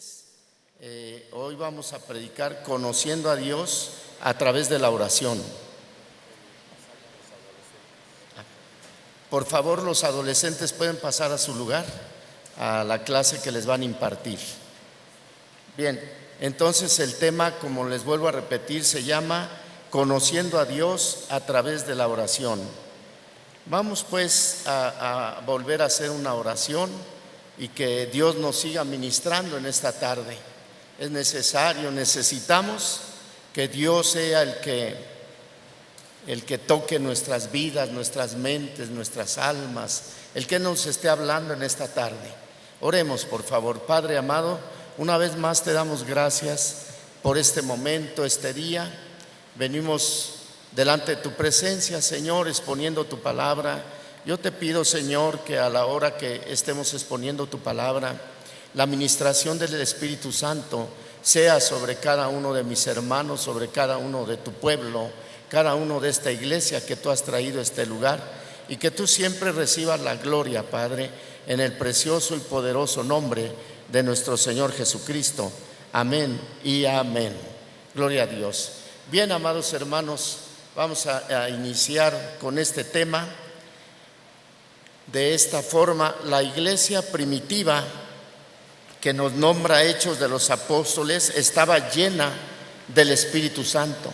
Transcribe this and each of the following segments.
noches. Hoy vamos a predicar conociendo a Dios a través de la oración. Por favor, los adolescentes pueden pasar a su lugar, a la clase que les van a impartir. Bien, entonces el tema, como les vuelvo a repetir, se llama conociendo a Dios a través de la oración. Vamos pues a volver a hacer una oración y que Dios nos siga ministrando en esta tarde. Es necesario, necesitamos que Dios sea el que toque nuestras vidas, nuestras mentes, nuestras almas, el que nos esté hablando en esta tarde. Oremos, por favor. Padre amado, una vez más te damos gracias por este momento, este día. Venimos delante de tu presencia, Señor, exponiendo tu palabra. Yo te pido, Señor, que a la hora que estemos exponiendo tu palabra, la ministración del Espíritu Santo sea sobre cada uno de mis hermanos, sobre cada uno de tu pueblo, cada uno de esta iglesia que tú has traído a este lugar, y que tú siempre recibas la gloria, Padre, en el precioso y poderoso nombre de nuestro Señor Jesucristo. Amén y amén. Gloria a Dios. Bien, amados hermanos, vamos a iniciar con este tema. De esta forma, la iglesia primitiva que nos nombra Hechos de los Apóstoles estaba llena del Espíritu Santo.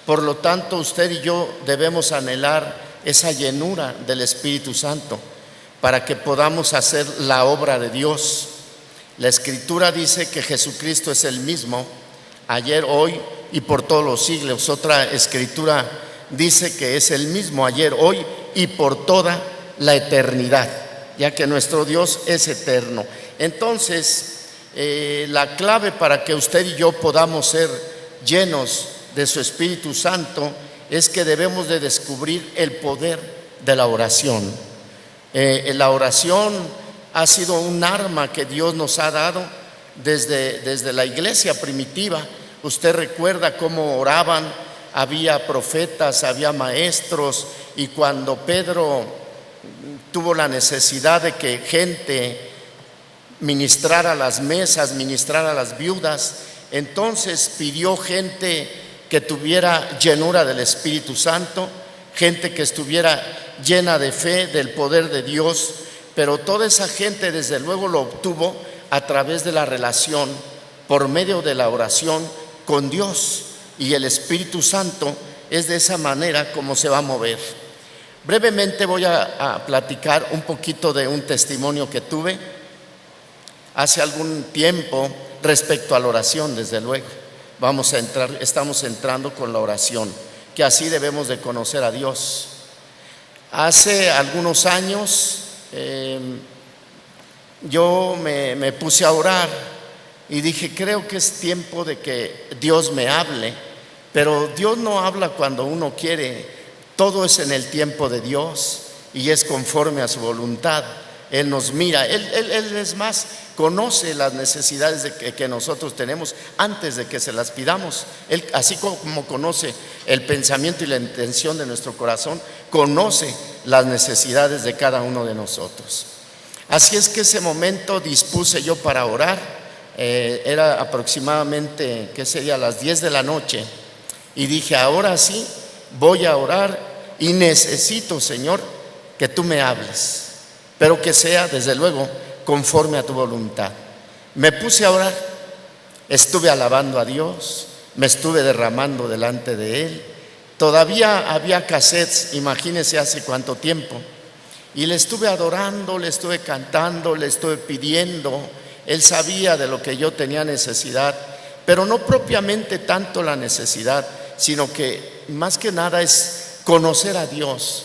Por lo tanto, usted y yo debemos anhelar esa llenura del Espíritu Santo para que podamos hacer la obra de Dios. La Escritura dice que Jesucristo es el mismo ayer, hoy y por todos los siglos. Otra Escritura dice que es el mismo ayer, hoy y por toda la eternidad, ya que nuestro Dios es eterno. Entonces, la clave para que usted y yo podamos ser llenos de su Espíritu Santo es que debemos de descubrir el poder de la oración. La oración ha sido un arma que Dios nos ha dado desde la iglesia primitiva. Usted recuerda cómo oraban, había profetas, había maestros, y cuando Pedro tuvo la necesidad de que gente ministrara las mesas, ministrara a las viudas, entonces pidió gente que tuviera llenura del Espíritu Santo, gente que estuviera llena de fe, del poder de Dios, pero toda esa gente desde luego lo obtuvo a través de la relación, por medio de la oración con Dios, y el Espíritu Santo es de esa manera como se va a mover. Brevemente voy a platicar un poquito de un testimonio que tuve hace algún tiempo respecto a la oración. Desde luego estamos entrando con la oración, que así debemos de conocer a Dios. Hace algunos años yo me puse a orar y dije, creo que es tiempo de que Dios me hable, pero Dios no habla cuando uno quiere. Todo es en el tiempo de Dios y es conforme a su voluntad. Él nos mira, Él es más, conoce las necesidades que nosotros tenemos antes de que se las pidamos. Él, así como conoce el pensamiento y la intención de nuestro corazón, conoce las necesidades de cada uno de nosotros. Así es que ese momento dispuse yo para orar. Era aproximadamente, ¿qué sería? Las 10 de la noche, y dije, ahora sí voy a orar y necesito, Señor, que tú me hables, pero que sea, desde luego, conforme a tu voluntad. Me puse a orar, estuve alabando a Dios, me estuve derramando delante de Él. Todavía había cassettes, imagínense hace cuánto tiempo, y le estuve adorando, le estuve cantando, le estuve pidiendo. Él sabía de lo que yo tenía necesidad, pero no propiamente tanto la necesidad, sino que más que nada es conocer a Dios.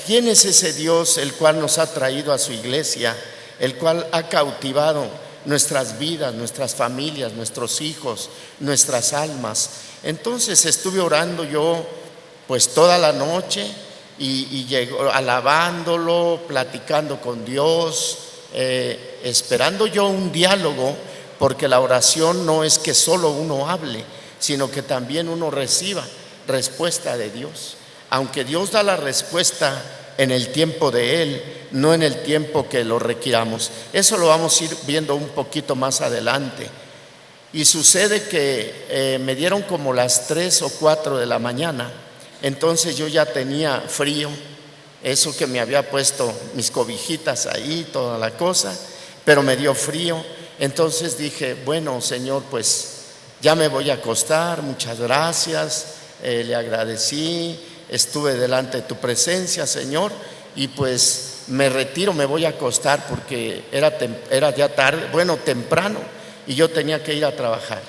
¿Quién es ese Dios el cual nos ha traído a su iglesia, el cual ha cautivado nuestras vidas, nuestras familias, nuestros hijos, nuestras almas? Entonces estuve orando yo pues toda la noche y llegó alabándolo, platicando con Dios, esperando yo un diálogo, porque la oración no es que solo uno hable, sino que también uno reciba respuesta de Dios. Aunque Dios da la respuesta en el tiempo de Él, no en el tiempo que lo requiramos. Eso lo vamos a ir viendo un poquito más adelante. Y sucede que me dieron como las 3 o 4 de la mañana. Entonces yo ya tenía frío, eso que me había puesto mis cobijitas ahí, toda la cosa, pero me dio frío. Entonces dije, bueno, Señor, pues ya me voy a acostar, muchas gracias, le agradecí, estuve delante de tu presencia, Señor, y pues me retiro, me voy a acostar porque era ya tarde, bueno, temprano, y yo tenía que ir a trabajar.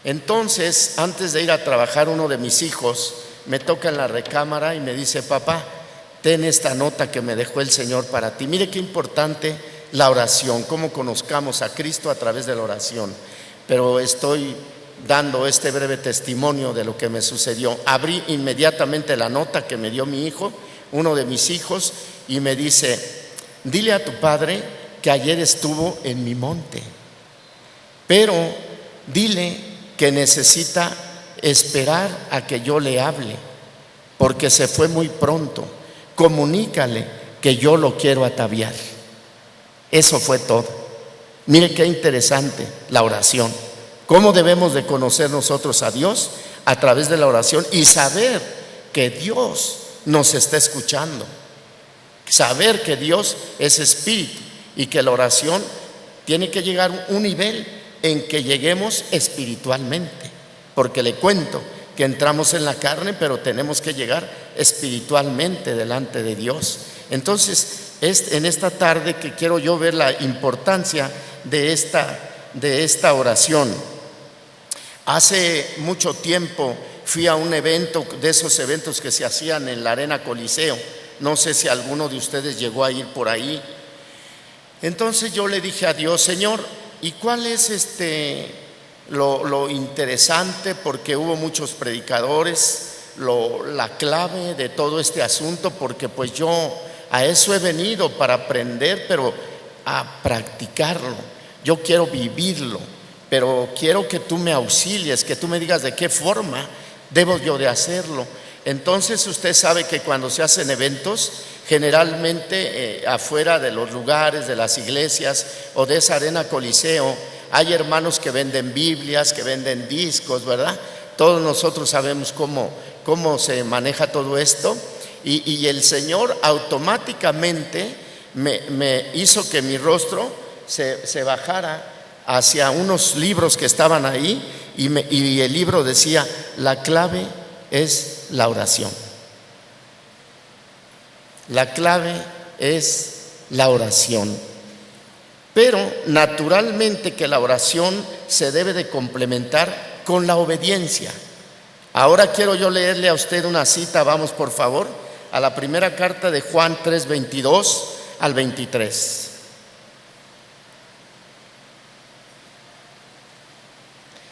Entonces, antes de ir a trabajar, uno de mis hijos me toca en la recámara y me dice, papá, ten esta nota que me dejó el Señor para ti. Mire qué importante la oración, cómo conozcamos a Cristo a través de la oración. Pero estoy dando este breve testimonio de lo que me sucedió. Abrí inmediatamente la nota que me dio mi hijo, uno de mis hijos, y me dice, dile a tu padre que ayer estuvo en mi monte, pero dile que necesita esperar a que yo le hable, porque se fue muy pronto. Comunícale que yo lo quiero ataviar. Eso fue todo. Mire qué interesante la oración. ¿Cómo debemos de conocer nosotros a Dios? A través de la oración y saber que Dios nos está escuchando. Saber que Dios es espíritu y que la oración tiene que llegar a un nivel en que lleguemos espiritualmente. Porque le cuento que entramos en la carne, pero tenemos que llegar espiritualmente delante de Dios. Entonces, en esta tarde que quiero yo ver la importancia de esta oración. Hace mucho tiempo fui a un evento, de esos eventos que se hacían en la Arena Coliseo. No sé si alguno de ustedes llegó a ir por ahí. Entonces yo le dije a Dios, Señor, ¿y cuál es lo interesante? Porque hubo muchos predicadores, la clave de todo este asunto, porque pues yo a eso he venido, para aprender, pero a practicarlo. Yo quiero vivirlo, pero quiero que tú me auxilies, que tú me digas de qué forma debo yo de hacerlo. Entonces usted sabe que cuando se hacen eventos, generalmente afuera de los lugares, de las iglesias o de esa Arena Coliseo, hay hermanos que venden Biblias, que venden discos, ¿verdad? Todos nosotros sabemos cómo se maneja todo esto. Y el Señor automáticamente me hizo que mi rostro se bajara hacia unos libros que estaban ahí, y el libro decía, la clave es la oración. La clave es la oración. Pero naturalmente que la oración se debe de complementar con la obediencia. Ahora quiero yo leerle a usted una cita, vamos por favor, a la primera carta de Juan 3:22 al 23.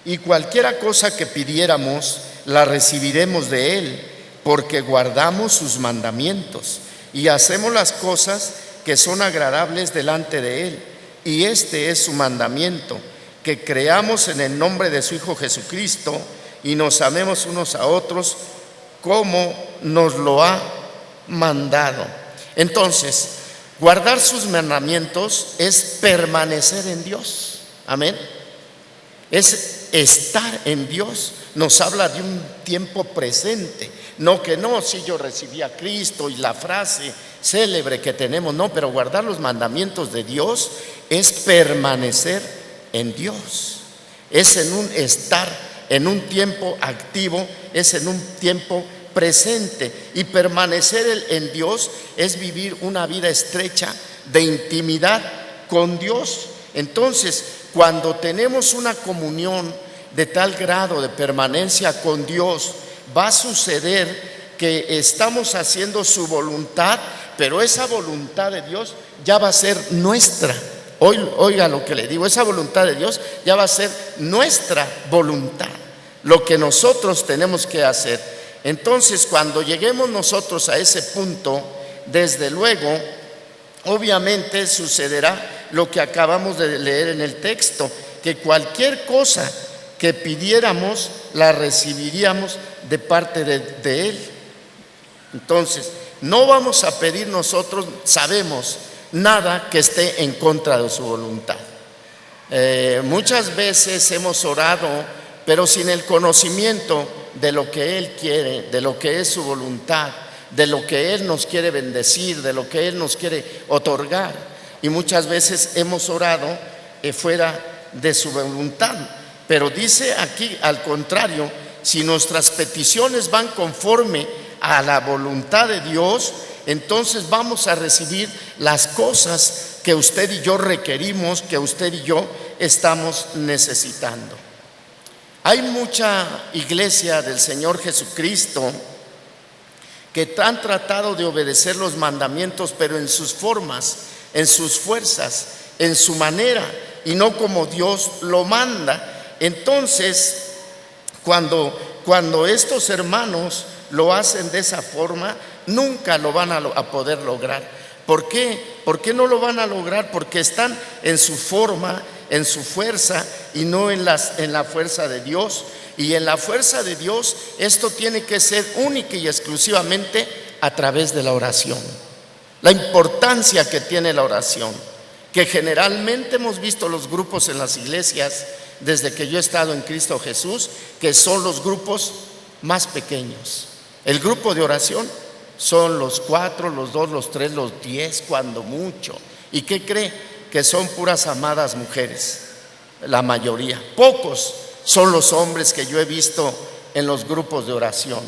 Y cualquiera cosa que pidiéramos, la recibiremos de Él, porque guardamos sus mandamientos y hacemos las cosas que son agradables delante de Él. Y este es su mandamiento, que creamos en el nombre de su Hijo Jesucristo y nos amemos unos a otros como nos lo ha mandado. Entonces, guardar sus mandamientos es permanecer en Dios. Amén. Es estar en Dios. Nos habla de un tiempo presente. No que no, si yo recibí a Cristo y la frase célebre que tenemos, no, pero guardar los mandamientos de Dios es permanecer en Dios. Es en un estar, en un tiempo activo, es en un tiempo presente. Y permanecer en Dios es vivir una vida estrecha de intimidad con Dios. Entonces, cuando tenemos una comunión de tal grado de permanencia con Dios, va a suceder que estamos haciendo su voluntad, pero esa voluntad de Dios ya va a ser nuestra. Oiga lo que le digo, esa voluntad de Dios ya va a ser nuestra voluntad, lo que nosotros tenemos que hacer. Entonces, cuando lleguemos nosotros a ese punto, desde luego, obviamente sucederá lo que acabamos de leer en el texto, que cualquier cosa que pidiéramos, la recibiríamos de parte de Él. Entonces, no vamos a pedir nosotros, sabemos, nada que esté en contra de su voluntad. Muchas veces hemos orado, pero sin el conocimiento de lo que Él quiere, de lo que es su voluntad, de lo que Él nos quiere bendecir, de lo que Él nos quiere otorgar. Y muchas veces hemos orado fuera de su voluntad. Pero dice aquí, al contrario, si nuestras peticiones van conforme a la voluntad de Dios, entonces vamos a recibir las cosas que usted y yo requerimos, que usted y yo estamos necesitando. Hay mucha iglesia del Señor Jesucristo que han tratado de obedecer los mandamientos, pero en sus formas, en sus fuerzas, en su manera, y no como Dios lo manda. Entonces, cuando estos hermanos lo hacen de esa forma, nunca lo van a poder lograr. ¿Por qué? ¿Por qué no lo van a lograr? Porque están en su forma, en su fuerza, y no en la fuerza de Dios. Y en la fuerza de Dios, esto tiene que ser única y exclusivamente a través de la oración. La importancia que tiene la oración, que generalmente hemos visto los grupos en las iglesias desde que yo he estado en Cristo Jesús, que son los grupos más pequeños. El grupo de oración son los 4, los 2, los 3, los 10, cuando mucho. ¿Y qué cree? Que son puras amadas mujeres, la mayoría. Pocos son los hombres que yo he visto en los grupos de oración.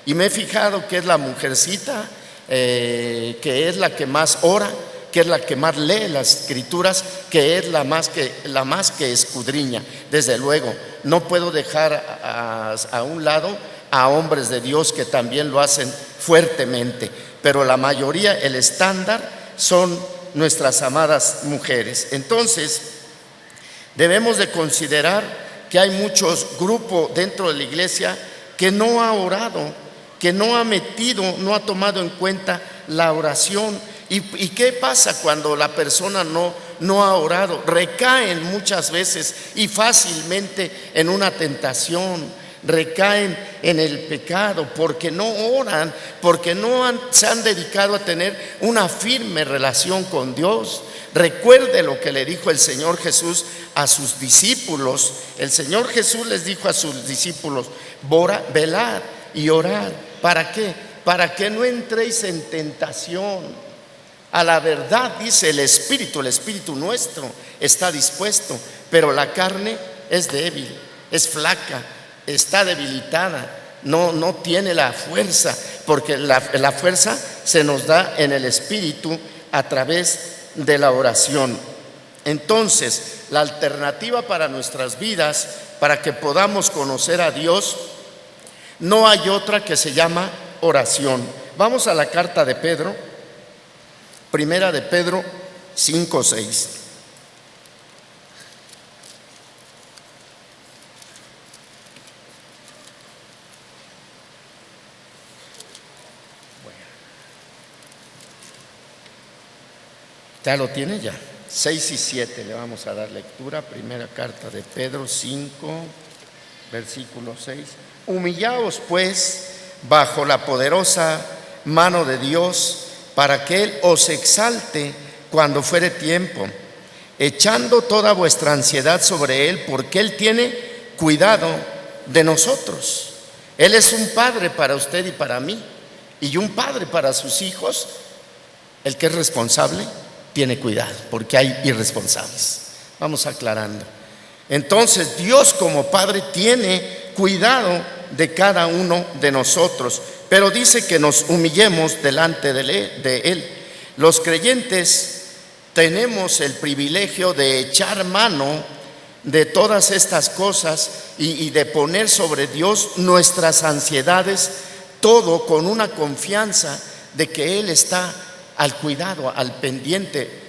Y me he fijado que es la mujercita, que es la que más ora, que es la que más lee las escrituras, que es la más que escudriña. Desde luego, no puedo dejar a un lado a hombres de Dios que también lo hacen fuertemente, pero la mayoría, el estándar, son nuestras amadas mujeres. Entonces, debemos de considerar que hay muchos grupos dentro de la iglesia que no ha orado, que no ha no ha tomado en cuenta la oración. ¿Y qué pasa cuando la persona no ha orado? Recaen muchas veces y fácilmente en una tentación, recaen en el pecado porque no oran, porque se han dedicado a tener una firme relación con Dios. Recuerde lo que le dijo el Señor Jesús a sus discípulos. El Señor Jesús les dijo a sus discípulos: velad y orad. ¿Para qué? Para que no entréis en tentación. A la verdad, dice el Espíritu nuestro está dispuesto, pero la carne es débil, es flaca, está debilitada, no tiene la fuerza, porque la fuerza se nos da en el Espíritu a través de la oración. Entonces, la alternativa para nuestras vidas, para que podamos conocer a Dios, no hay otra que se llama oración. Vamos a la carta de Pedro, primera de Pedro 5:6. ¿Ya lo tiene? Ya. 6 y 7 le vamos a dar lectura. Primera carta de Pedro 5, versículo 6. Humillaos pues bajo la poderosa mano de Dios, para que Él os exalte cuando fuere tiempo, echando toda vuestra ansiedad sobre Él, porque Él tiene cuidado de nosotros. Él es un padre para usted y para mí, y un padre para sus hijos. El que es responsable tiene cuidado, porque hay irresponsables. Vamos aclarando. Entonces, Dios como Padre tiene cuidado de cada uno de nosotros, pero dice que nos humillemos delante de Él. Los creyentes tenemos el privilegio de echar mano de todas estas cosas y de poner sobre Dios nuestras ansiedades, todo con una confianza de que Él está al cuidado, al pendiente.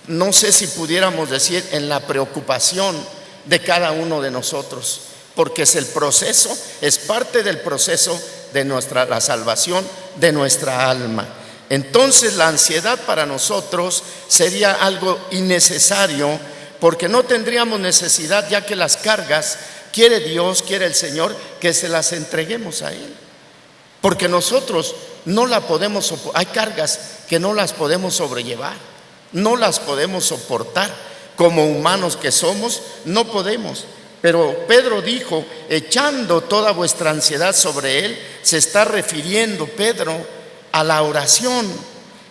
No sé si pudiéramos decir en la preocupación de cada uno de nosotros, porque es el proceso, es parte del proceso de la salvación de nuestra alma. Entonces la ansiedad para nosotros sería algo innecesario, porque no tendríamos necesidad, ya que las cargas quiere Dios, quiere el Señor que se las entreguemos a Él. porque nosotros no la podemos, hay cargas que no las podemos sobrellevar, no las podemos soportar, como humanos que somos, no podemos. Pero Pedro dijo, echando toda vuestra ansiedad sobre Él, se está refiriendo Pedro a la oración.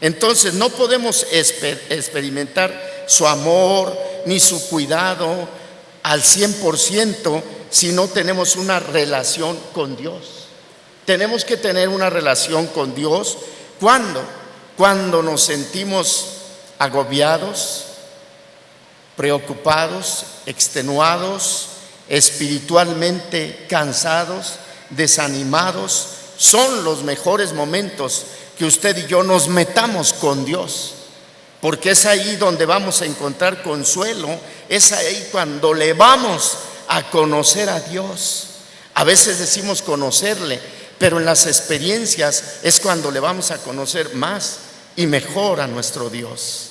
Entonces no podemos experimentar su amor ni su cuidado al 100% si no tenemos una relación con Dios. Tenemos que tener una relación con Dios. ¿Cuándo? Cuando nos sentimos agobiados, preocupados, extenuados, espiritualmente cansados, desanimados. Son los mejores momentos que usted y yo nos metamos con Dios, porque es ahí donde vamos a encontrar consuelo, es ahí cuando le vamos a conocer a Dios. A veces decimos conocerle, pero en las experiencias es cuando le vamos a conocer más y mejor a nuestro Dios.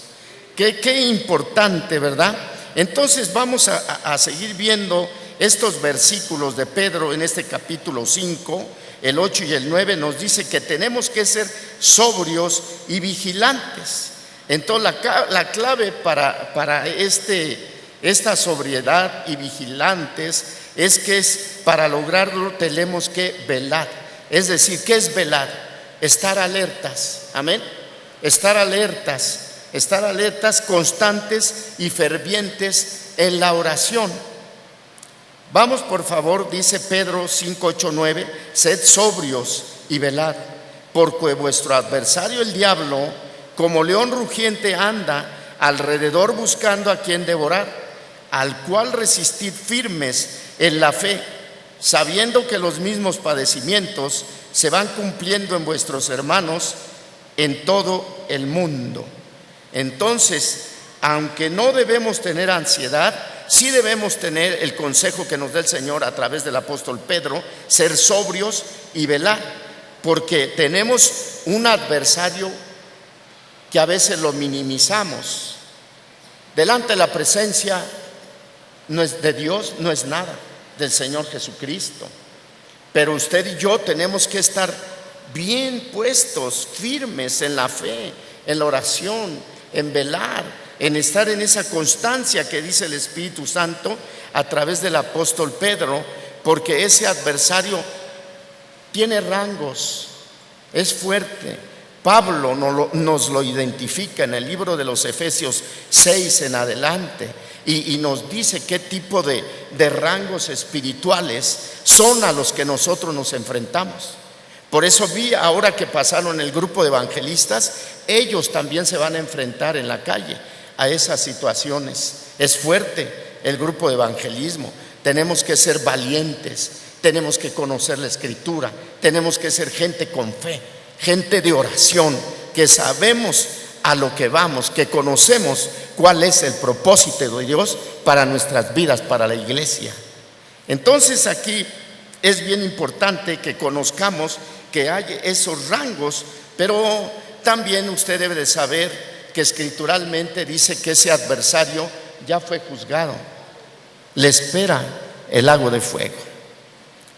Qué importante, ¿verdad? Entonces vamos a seguir viendo estos versículos de Pedro en este capítulo 5, el 8 y el 9 nos dice que tenemos que ser sobrios y vigilantes. Entonces la clave para esta sobriedad y vigilantes es para lograrlo tenemos que velar. Es decir, ¿qué es velar? Estar alertas, amén. Estar alertas, constantes y fervientes en la oración. Vamos, por favor, dice Pedro 5, 8, 9, sed sobrios y velad, porque vuestro adversario el diablo, como león rugiente, anda alrededor buscando a quien devorar, al cual resistid firmes en la fe, sabiendo que los mismos padecimientos se van cumpliendo en vuestros hermanos en todo el mundo. Entonces, aunque no debemos tener ansiedad, sí debemos tener el consejo que nos da el Señor a través del apóstol Pedro, ser sobrios y velar, porque tenemos un adversario que a veces lo minimizamos. Delante de la presencia no es de Dios, no es nada, del Señor Jesucristo. Pero usted y yo tenemos que estar bien puestos, firmes en la fe, en la oración, en velar, en estar en esa constancia que dice el Espíritu Santo a través del apóstol Pedro, porque ese adversario tiene rangos, es fuerte. Pablo nos lo identifica en el libro de los Efesios 6 en adelante y nos dice qué tipo de rangos espirituales son a los que nosotros nos enfrentamos. Por eso vi ahora que pasaron el grupo de evangelistas, ellos también se van a enfrentar en la calle a esas situaciones. Es fuerte el grupo de evangelismo. Tenemos que ser valientes, tenemos que conocer la Escritura, tenemos que ser gente con fe, gente de oración, que sabemos a lo que vamos, que conocemos cuál es el propósito de Dios para nuestras vidas, para la iglesia. Entonces aquí es bien importante que conozcamos que hay esos rangos, pero también usted debe de saber que escrituralmente dice que ese adversario ya fue juzgado, le espera el lago de fuego.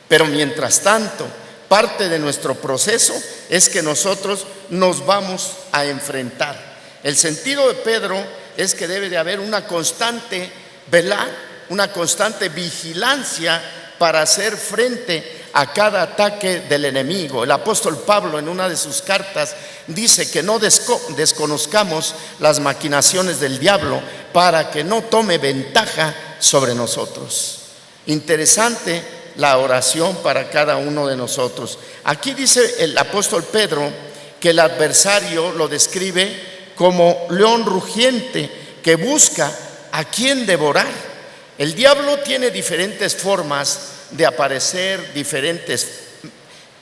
Pero mientras tanto, parte de nuestro proceso es que nosotros nos vamos a enfrentar. El sentido de Pedro es que debe de haber una constante velar, una constante vigilancia para hacer frente a cada ataque del enemigo. El apóstol Pablo en una de sus cartas dice que no desconozcamos las maquinaciones del diablo para que no tome ventaja sobre nosotros. Interesante la oración para cada uno de nosotros. Aquí dice el apóstol Pedro que el adversario lo describe como león rugiente que busca a quien devorar. El diablo tiene diferentes formas de aparecer, diferentes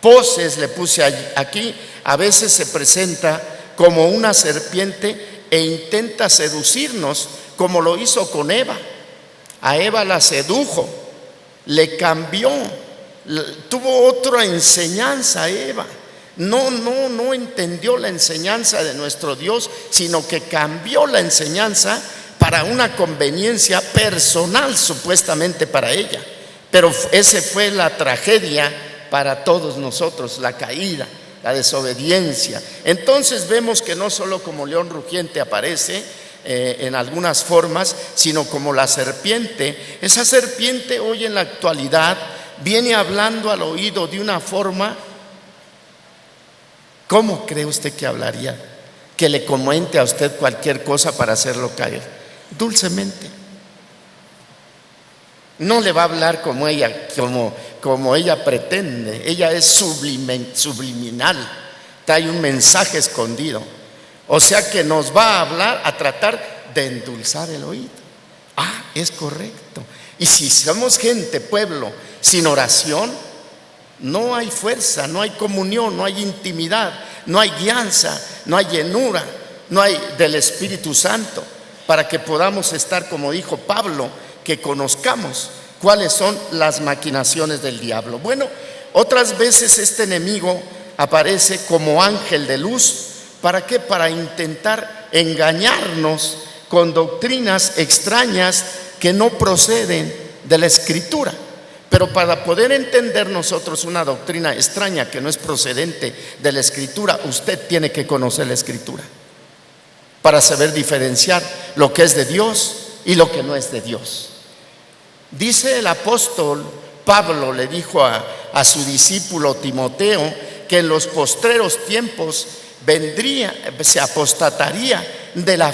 poses le puse aquí. A veces se presenta como una serpiente e intenta seducirnos, como lo hizo con Eva. A Eva la sedujo, le cambió, tuvo otra enseñanza a Eva. No entendió la enseñanza de nuestro Dios, sino que cambió la enseñanza para una conveniencia personal supuestamente para ella. Pero esa fue la tragedia para todos nosotros, la caída, la desobediencia. Entonces vemos que no solo como león rugiente aparece en algunas formas, sino como la serpiente. Esa serpiente hoy en la actualidad viene hablando al oído de una forma. ¿Cómo cree usted que hablaría? Que le comente a usted cualquier cosa para hacerlo caer. Dulcemente. No le va a hablar como ella pretende. Ella es subliminal. Trae un mensaje escondido. O sea que nos va a hablar, a tratar de endulzar el oído. Es correcto. Y si somos gente, pueblo, sin oración, no hay fuerza, no hay comunión, no hay intimidad, no hay guianza, no hay llenura, no hay del Espíritu Santo, para que podamos estar, como dijo Pablo, que conozcamos cuáles son las maquinaciones del diablo. Bueno, otras veces este enemigo aparece como ángel de luz. ¿Para qué? Para intentar engañarnos con doctrinas extrañas que no proceden de la Escritura. Pero para poder entender nosotros una doctrina extraña que no es procedente de la Escritura, usted tiene que conocer la Escritura para saber diferenciar lo que es de Dios y lo que no es de Dios. Dice el apóstol Pablo, le dijo a su discípulo Timoteo, que en los postreros tiempos se apostatarían de la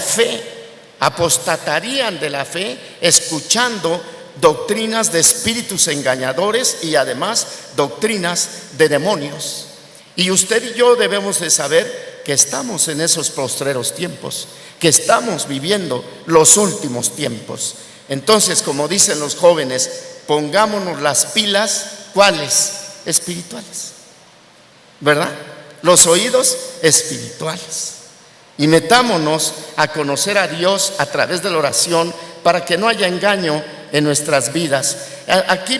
fe, escuchando doctrinas de espíritus engañadores y además doctrinas de demonios. Y usted y yo debemos de saber que estamos en esos postreros tiempos, que estamos viviendo los últimos tiempos. Entonces, como dicen los jóvenes, pongámonos las pilas. ¿Cuáles? Espirituales, ¿verdad? Los oídos espirituales. Y metámonos a conocer a Dios a través de la oración para que no haya engaño en nuestras vidas. Aquí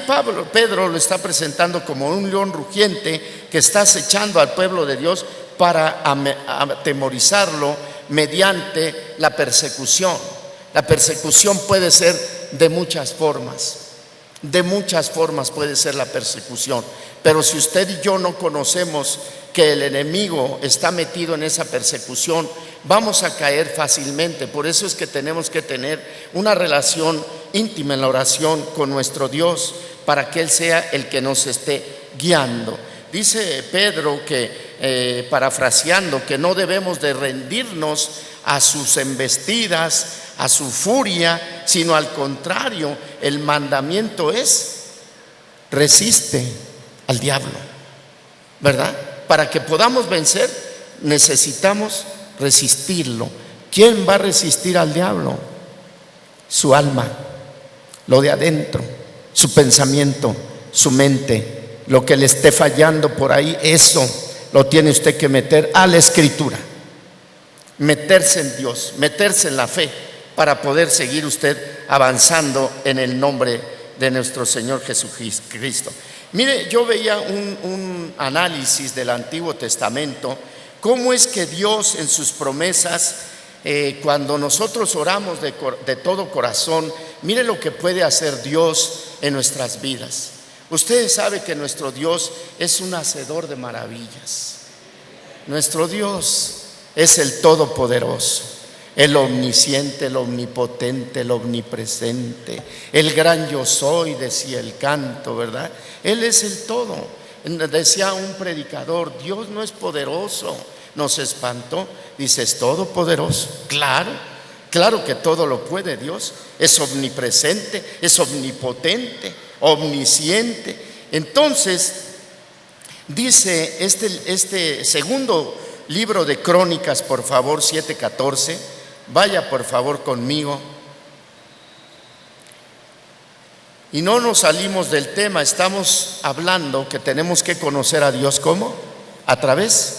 Pedro lo está presentando como un león rugiente que está acechando al pueblo de Dios para atemorizarlo mediante la persecución. La persecución puede ser de muchas formas. De muchas formas puede ser la persecución. Pero si usted y yo no conocemos que el enemigo está metido en esa persecución, vamos a caer fácilmente. Por eso es que tenemos que tener una relación íntima en la oración con nuestro Dios, para que Él sea el que nos esté guiando. Dice Pedro que, parafraseando, que no debemos de rendirnos a sus embestidas, a su furia, sino al contrario, el mandamiento es: resiste al diablo, ¿verdad? Para que podamos vencer, necesitamos resistirlo. ¿Quién va a resistir al diablo? Su alma, lo de adentro, su pensamiento, su mente, lo que le esté fallando por ahí. Eso lo tiene usted que meter a la Escritura, meterse en Dios, meterse en la fe, para poder seguir usted avanzando en el nombre de nuestro Señor Jesucristo. Mire, yo veía un análisis del Antiguo Testamento, cómo es que Dios en sus promesas, cuando nosotros oramos de todo corazón, mire lo que puede hacer Dios en nuestras vidas. Usted sabe que nuestro Dios es un hacedor de maravillas. Nuestro Dios es el Todopoderoso, el omnisciente, el omnipotente, el omnipresente, el gran yo soy, decía el canto, ¿verdad? Él es el todo. Decía un predicador: Dios no es poderoso, nos espantó. Dice: es todopoderoso. Claro que todo lo puede Dios. Es omnipresente, es omnipotente, omnisciente. Entonces, dice este segundo libro de Crónicas, por favor, 7:14. Vaya por favor conmigo. Y no nos salimos del tema. Estamos hablando que tenemos que conocer a Dios. ¿Cómo? A través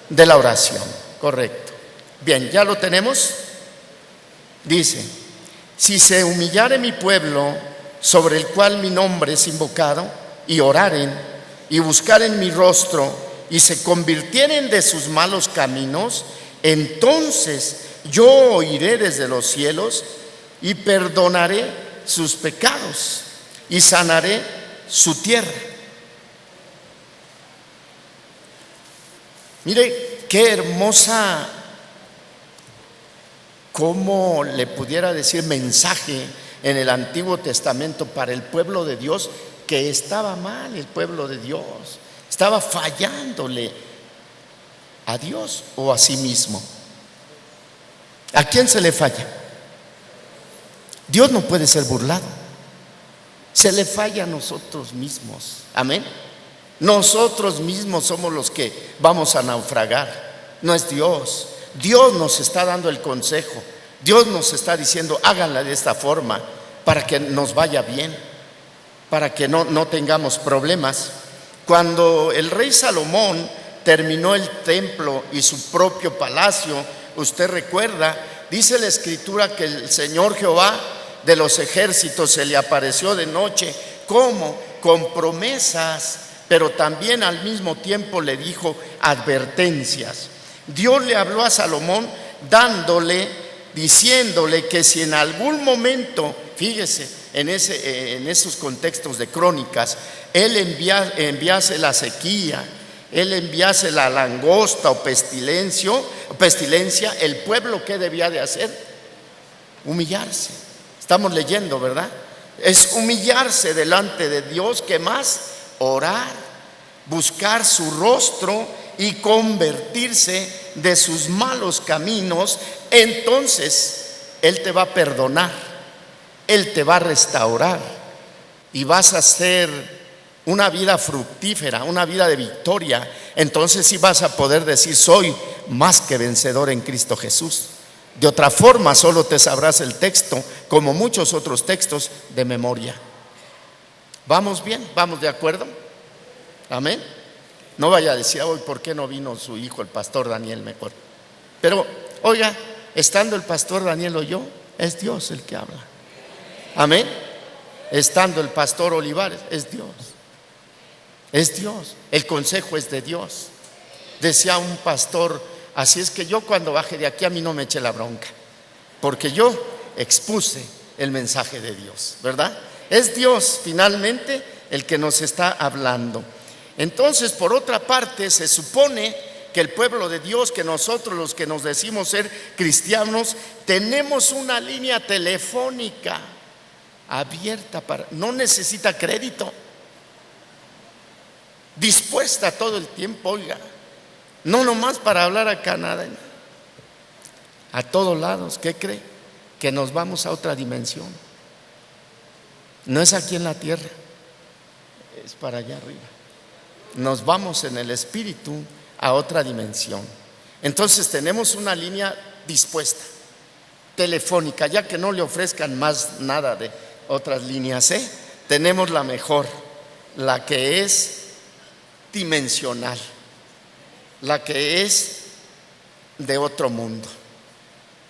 de la oración. Correcto. Bien, ¿ya lo tenemos? Dice: si se humillare mi pueblo, sobre el cual mi nombre es invocado, y oraren y buscaren mi rostro, y se convirtieren de sus malos caminos, entonces yo oiré desde los cielos y perdonaré sus pecados y sanaré su tierra. Mire qué hermosa, cómo le pudiera decir, mensaje en el Antiguo Testamento para el pueblo de Dios, que estaba mal. El pueblo de Dios estaba fallándole a Dios o a sí mismo. ¿A quién se le falla? Dios no puede ser burlado. Se le falla a nosotros mismos. Amén. Nosotros mismos somos los que vamos a naufragar, no es Dios. Dios nos está dando el consejo. Dios nos está diciendo: háganla de esta forma para que nos vaya bien, para que no tengamos problemas. Cuando el rey Salomón terminó el templo y su propio palacio, usted recuerda, dice la Escritura que el Señor Jehová de los ejércitos se le apareció de noche. ¿Cómo? Con promesas, pero también al mismo tiempo le dijo advertencias. Dios le habló a Salomón diciéndole que si en algún momento, fíjese, en esos contextos de Crónicas, él enviase la sequía, él enviase la langosta o pestilencia, el pueblo, ¿qué debía de hacer? Humillarse. Estamos leyendo, ¿verdad? Es humillarse delante de Dios. ¿Qué más? Orar, buscar su rostro y convertirse de sus malos caminos. Entonces Él te va a perdonar, Él te va a restaurar y vas a hacer una vida fructífera, una vida de victoria. Entonces sí vas a poder decir: soy más que vencedor en Cristo Jesús. De otra forma solo te sabrás el texto, como muchos otros textos, de memoria. ¿Vamos bien? ¿Vamos de acuerdo? Amén. No vaya a decir: hoy, ¿por qué no vino su hijo, el pastor Daniel, mejor? Pero oiga, estando el pastor Daniel o yo, es Dios el que habla. Amén. Estando el pastor Olivares, es Dios. Es Dios. El consejo es de Dios. Decía un pastor: así es que yo cuando baje de aquí, a mí no me eche la bronca, porque yo expuse el mensaje de Dios, ¿verdad? Es Dios finalmente el que nos está hablando. Entonces, por otra parte, se supone que el pueblo de Dios, que nosotros los que nos decimos ser cristianos, tenemos una línea telefónica abierta no necesita crédito, dispuesta todo el tiempo, oiga. No nomás para hablar a Canadá, a todos lados. ¿Qué cree? Que nos vamos a otra dimensión. No es aquí en la tierra, es para allá arriba. Nos vamos en el espíritu a otra dimensión. Entonces tenemos una línea dispuesta, telefónica, ya que no le ofrezcan más nada de otras líneas, tenemos la mejor, la que es dimensional, la que es de otro mundo,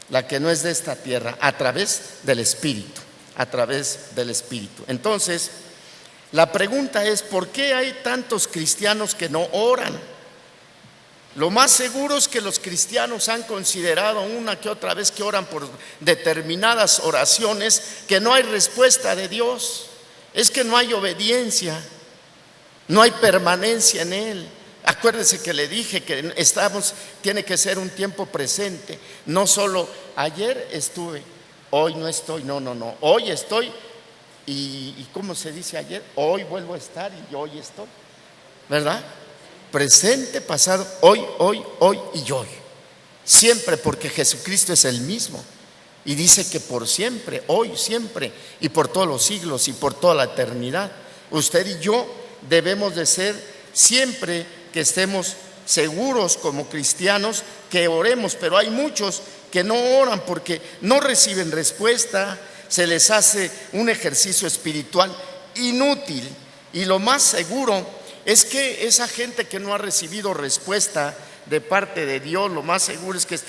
la que no es de esta tierra, a través del Espíritu, a través del Espíritu. Entonces, la pregunta es: ¿por qué hay tantos cristianos que no oran? Lo más seguro es que los cristianos han considerado una que otra vez que oran por determinadas oraciones, que no hay respuesta de Dios. Es que no hay obediencia, no hay permanencia en Él. Acuérdese que le dije que tiene que ser un tiempo presente. No solo ayer estuve, hoy no estoy, no. Hoy estoy y ¿cómo se dice ayer? Hoy vuelvo a estar y hoy estoy, ¿verdad? Presente, pasado, hoy y hoy. Siempre, porque Jesucristo es el mismo. Y dice que por siempre, hoy, siempre y por todos los siglos y por toda la eternidad. Usted y yo debemos de ser siempre que estemos seguros como cristianos, que oremos. Pero hay muchos que no oran porque no reciben respuesta. Se les hace un ejercicio espiritual inútil. Y lo más seguro es que esa gente que no ha recibido respuesta de parte de Dios, lo más seguro es que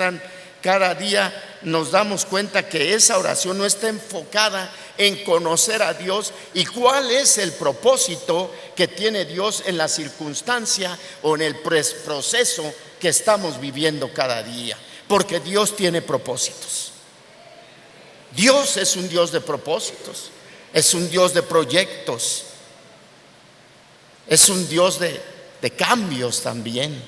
cada día nos damos cuenta que esa oración no está enfocada en conocer a Dios y cuál es el propósito que tiene Dios en la circunstancia o en el proceso que estamos viviendo cada día. Porque Dios tiene propósitos. Dios es un Dios de propósitos, es un Dios de proyectos, es un Dios de cambios también.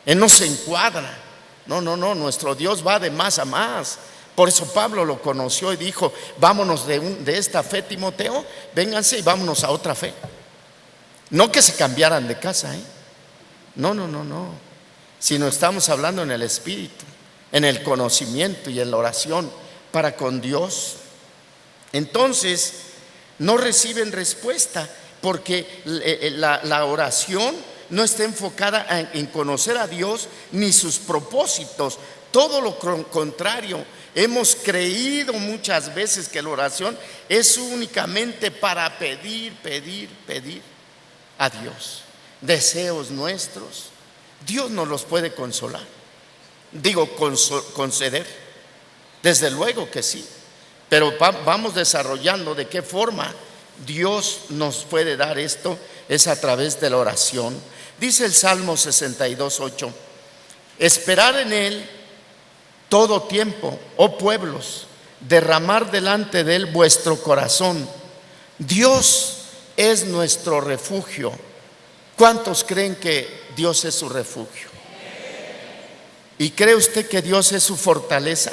Él no se encuadra. No, nuestro Dios va de más a más. Por eso Pablo lo conoció y dijo: vámonos de esta fe, Timoteo, vénganse y vámonos a otra fe. No que se cambiaran de casa, no, sino estamos hablando en el Espíritu, en el conocimiento y en la oración para con Dios. Entonces no reciben respuesta porque la oración no está enfocada en conocer a Dios ni sus propósitos. Todo lo contrario, hemos creído muchas veces que la oración es únicamente para pedir a Dios deseos nuestros. Dios nos los puede consolar, conceder, desde luego que sí, pero vamos desarrollando de qué forma Dios nos puede dar esto. Es a través de la oración. Dice el Salmo 62:8: esperar en Él todo tiempo, oh pueblos, derramar delante de Él vuestro corazón. Dios es nuestro refugio. ¿Cuántos creen que Dios es su refugio? ¿Y cree usted que Dios es su fortaleza?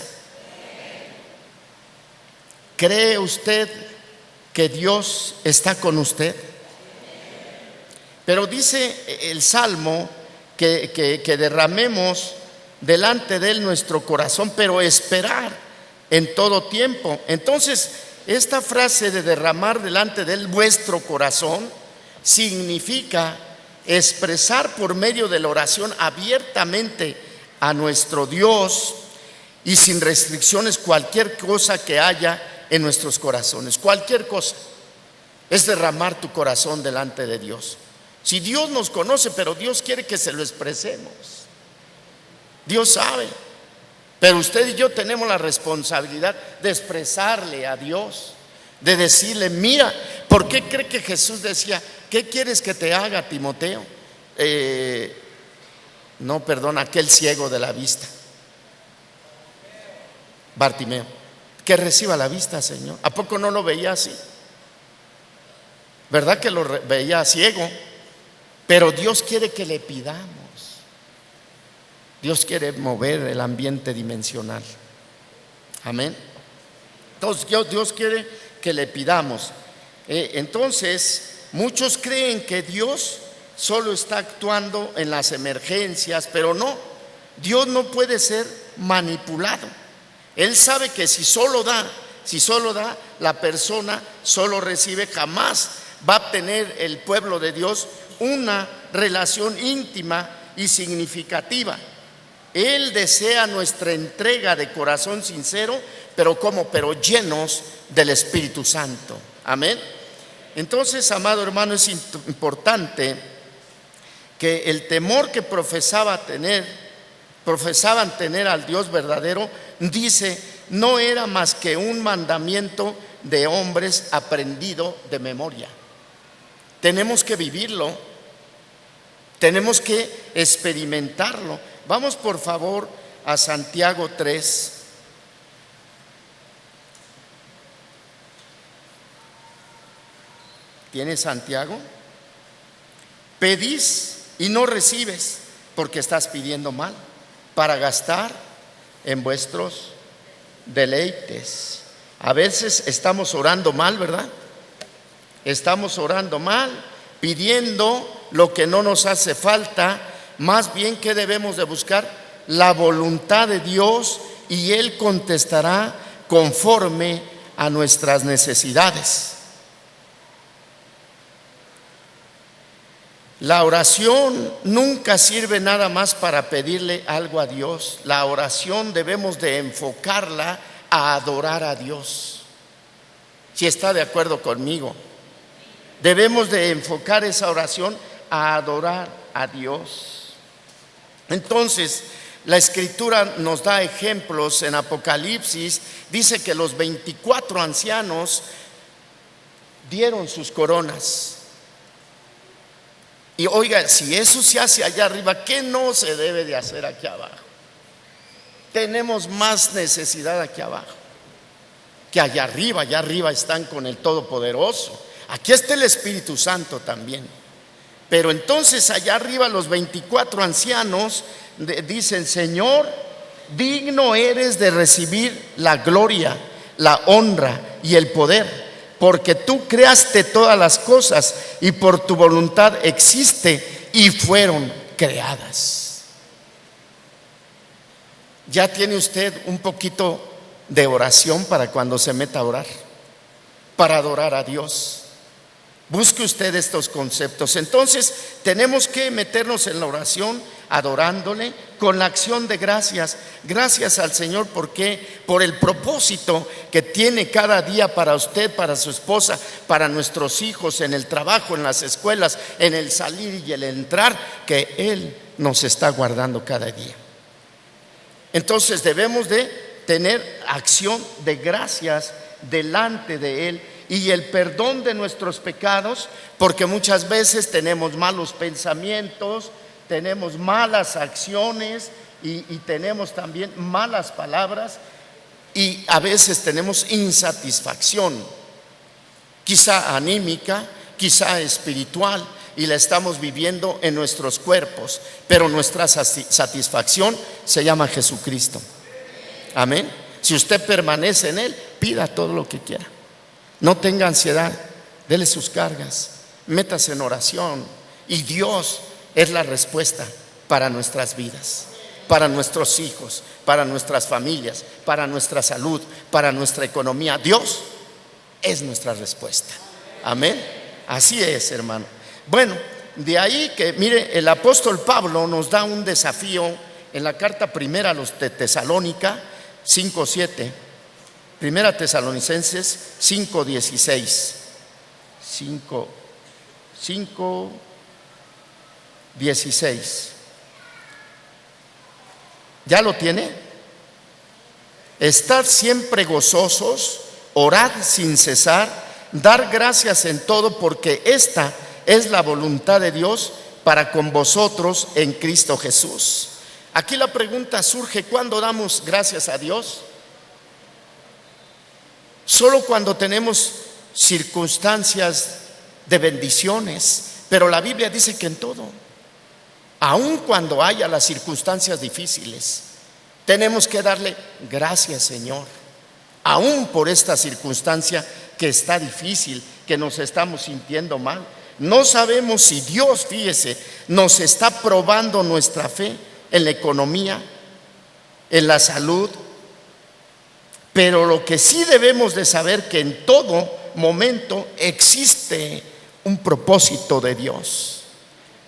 ¿Cree usted que Dios está con usted? Pero dice el Salmo que derramemos delante de Él nuestro corazón, pero esperar en todo tiempo. Entonces, esta frase de derramar delante de Él vuestro corazón significa expresar por medio de la oración abiertamente a nuestro Dios y sin restricciones cualquier cosa que haya en nuestros corazones. Cualquier cosa es derramar tu corazón delante de Dios. Si Dios nos conoce, pero Dios quiere que se lo expresemos. Dios sabe, pero usted y yo tenemos la responsabilidad de expresarle a Dios, de decirle: mira, ¿por qué cree que Jesús decía: ¿qué quieres que te haga, Timoteo? Aquel ciego de la vista, Bartimeo, que reciba la vista, Señor. ¿A poco no lo veía así? ¿Verdad que lo veía ciego? Pero Dios quiere que le pidamos. Dios quiere mover el ambiente dimensional. Amén. Entonces Dios quiere que le pidamos. Entonces muchos creen que Dios solo está actuando en las emergencias, pero no. Dios no puede ser manipulado. Él sabe que si solo da, la persona solo recibe. Jamás va a tener el pueblo de Dios una relación íntima y significativa. Él desea nuestra entrega de corazón sincero, pero ¿cómo? Pero llenos del Espíritu Santo. Amén. Entonces, amado hermano, es importante que el temor que profesaban tener al Dios verdadero, dice, no era más que un mandamiento de hombres aprendido de memoria. Tenemos que vivirlo, tenemos que experimentarlo. Vamos por favor a Santiago 3. ¿Tienes Santiago? Pedís y no recibes, porque estás pidiendo mal, para gastar en vuestros deleites. A veces estamos orando mal, ¿verdad? Estamos orando mal, pidiendo lo que no nos hace falta. Más bien, ¿qué debemos de buscar? La voluntad de Dios, y Él contestará conforme a nuestras necesidades. La oración nunca sirve nada más para pedirle algo a Dios. La oración debemos de enfocarla a adorar a Dios. Si está de acuerdo conmigo, debemos de enfocar esa oración a adorar a Dios. Entonces, la Escritura nos da ejemplos. En Apocalipsis dice que los 24 ancianos dieron sus coronas. Y oiga, si eso se hace allá arriba, ¿qué no se debe de hacer aquí abajo? Tenemos más necesidad aquí abajo que allá arriba. Allá arriba están con el Todopoderoso. Aquí está el Espíritu Santo también. Pero entonces allá arriba los 24 ancianos dicen: Señor, digno eres de recibir la gloria, la honra y el poder, porque tú creaste todas las cosas y por tu voluntad existe y fueron creadas. Ya tiene usted un poquito de oración para cuando se meta a orar, para adorar a Dios. Busque usted estos conceptos. Entonces tenemos que meternos en la oración adorándole con la acción de gracias. Gracias al Señor porque por el propósito que tiene cada día para usted, para su esposa, para nuestros hijos, en el trabajo, en las escuelas, en el salir y el entrar, que Él nos está guardando cada día. Entonces debemos de tener acción de gracias delante de Él y el perdón de nuestros pecados, porque muchas veces tenemos malos pensamientos, tenemos malas acciones y tenemos también malas palabras, y a veces tenemos insatisfacción, quizá anímica, quizá espiritual, y la estamos viviendo en nuestros cuerpos, pero nuestra satisfacción se llama Jesucristo. Amén. Si usted permanece en Él, pida todo lo que quiera. No tenga ansiedad, dele sus cargas, métase en oración, y Dios es la respuesta para nuestras vidas, para nuestros hijos, para nuestras familias, para nuestra salud, para nuestra economía. Dios es nuestra respuesta. Amén. Así es, hermano. Bueno, de ahí que mire, el apóstol Pablo nos da un desafío en la carta primera a los de Tesalónica 5:7. Primera Tesalonicenses 5:16. 5:16. ¿Ya lo tiene? Estad siempre gozosos, orad sin cesar, dar gracias en todo, porque esta es la voluntad de Dios para con vosotros en Cristo Jesús. Aquí la pregunta surge: ¿cuándo damos gracias a Dios? Solo cuando tenemos circunstancias de bendiciones, pero la Biblia dice que en todo, aun cuando haya las circunstancias difíciles, tenemos que darle gracias, Señor, aun por esta circunstancia que está difícil, que nos estamos sintiendo mal. No sabemos si Dios, fíjese, nos está probando nuestra fe en la economía, en la salud, pero lo que sí debemos de saber, que en todo momento existe un propósito de Dios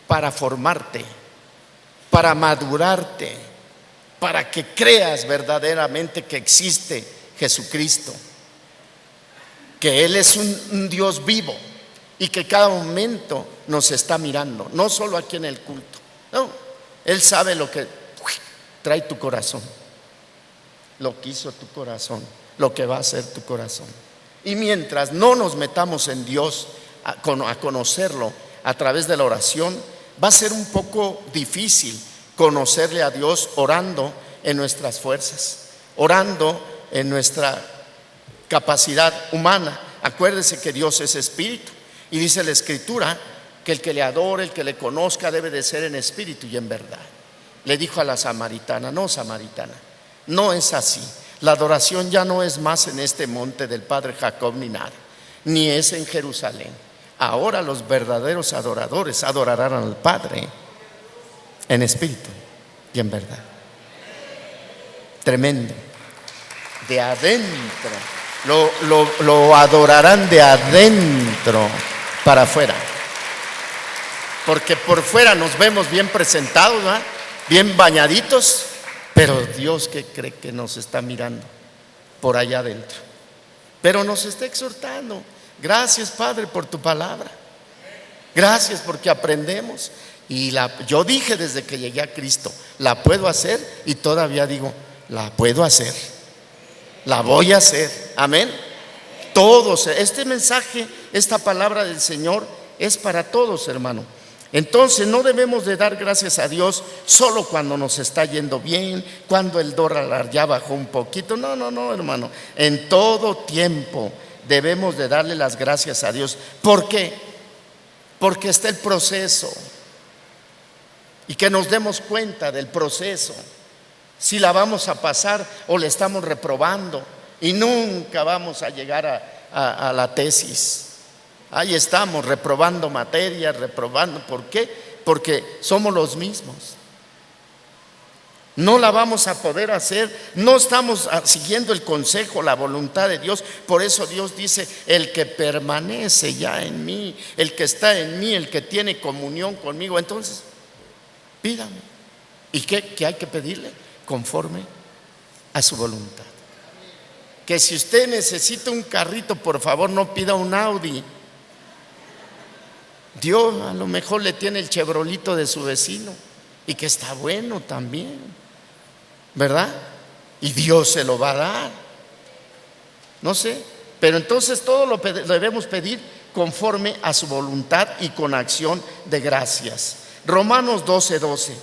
para formarte, para madurarte, para que creas verdaderamente que existe Jesucristo, que Él es un Dios vivo y que cada momento nos está mirando, no solo aquí en el culto. No, Él sabe lo que trae tu corazón, lo que hizo tu corazón, lo que va a hacer tu corazón. Y mientras no nos metamos en Dios a conocerlo a través de la oración, va a ser un poco difícil conocerle a Dios orando en nuestras fuerzas, orando en nuestra capacidad humana. Acuérdese que Dios es espíritu, y dice la Escritura que el que le adore, el que le conozca, debe de ser en espíritu y en verdad. Le dijo a la samaritana: no, samaritana, no es así. La adoración ya no es más en este monte del padre Jacob ni nada, ni es en Jerusalén. Ahora los verdaderos adoradores adorarán al Padre en espíritu y en verdad. Tremendo. De adentro, lo adorarán de adentro para afuera. Porque por fuera nos vemos bien presentados, ¿verdad? Bien bañaditos, pero Dios, que cree que nos está mirando por allá adentro, pero nos está exhortando. Gracias, Padre, por tu palabra. Gracias porque aprendemos. Y yo dije desde que llegué a Cristo, la puedo hacer, y todavía digo, la puedo hacer, la voy a hacer. Amén. Todos, este mensaje, esta palabra del Señor es para todos, hermano. Entonces no debemos de dar gracias a Dios solo cuando nos está yendo bien, cuando el dólar ya bajó un poquito. No, hermano. En todo tiempo debemos de darle las gracias a Dios. ¿Por qué? porque está el proceso. Y que nos demos cuenta del proceso, si la vamos a pasar o le estamos reprobando, y nunca vamos a llegar a la tesis. Ahí estamos reprobando materias, reprobando. ¿Por qué? Porque somos los mismos. No la vamos a poder hacer, no estamos siguiendo el consejo, la voluntad de Dios. Por eso Dios dice: el que permanece ya en mí, el que está en mí, el que tiene comunión conmigo. Entonces, pídame. ¿Y qué hay que pedirle? Conforme a su voluntad. Que si usted necesita un carrito, por favor no pida un Audi. Dios a lo mejor le tiene el Chevrolito de su vecino, y que está bueno también, ¿verdad? Y Dios se lo va a dar. No sé, pero entonces todo lo debemos pedir conforme a su voluntad y con acción de gracias. Romanos 12:12.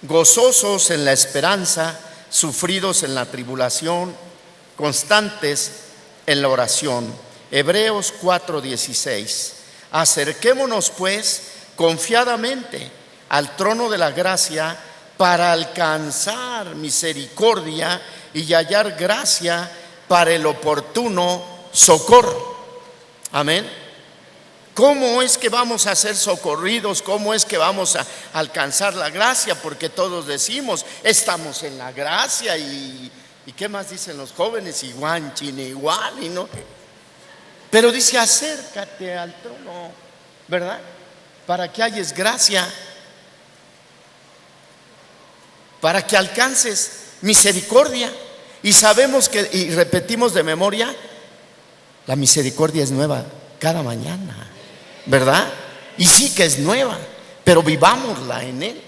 Gozosos en la esperanza, sufridos en la tribulación, constantes en la oración. Hebreos 4:16. Acerquémonos pues confiadamente al trono de la gracia para alcanzar misericordia y hallar gracia para el oportuno socorro. Amén. ¿Cómo es que vamos a ser socorridos? ¿Cómo es que vamos a alcanzar la gracia? Porque todos decimos: estamos en la gracia. ¿Y qué más dicen los jóvenes? Igual, igual, y no. Pero dice: acércate al trono, ¿verdad? Para que halles gracia, para que alcances misericordia. Y sabemos que, y repetimos de memoria, la misericordia es nueva cada mañana, ¿verdad? Y sí que es nueva, pero vivámosla en Él.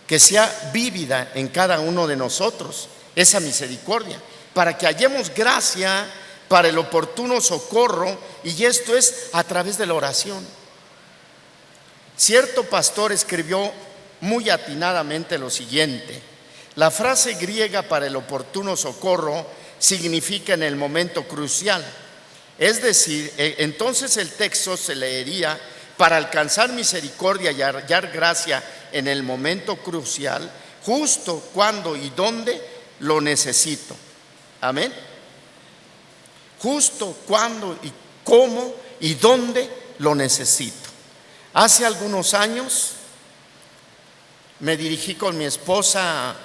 Que sea vívida en cada uno de nosotros esa misericordia, para que hallemos gracia para el oportuno socorro. Y esto es a través de la oración. Cierto pastor escribió muy atinadamente lo siguiente: la frase griega para el oportuno socorro significa en el momento crucial. Es decir, entonces el texto se leería: para alcanzar misericordia y hallar gracia en el momento crucial, justo cuando y donde lo necesito. Amén. Justo cuando y cómo y dónde lo necesito. Hace algunos años me dirigí con mi esposa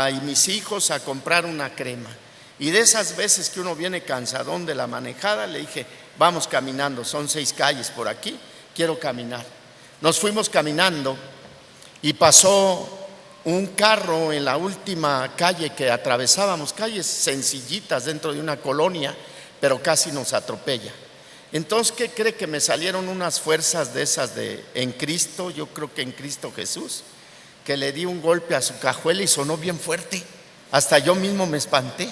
y mis hijos a comprar una crema. Y de esas veces que uno viene cansadón de la manejada, le dije: vamos caminando, son 6 calles por aquí, quiero caminar. Nos fuimos caminando y pasó un carro en la última calle que atravesábamos, calles sencillitas dentro de una colonia, pero casi nos atropella. Entonces, ¿qué cree? Que me salieron unas fuerzas de esas en Cristo, yo creo que en Cristo Jesús, que le di un golpe a su cajuela y sonó bien fuerte. Hasta yo mismo me espanté.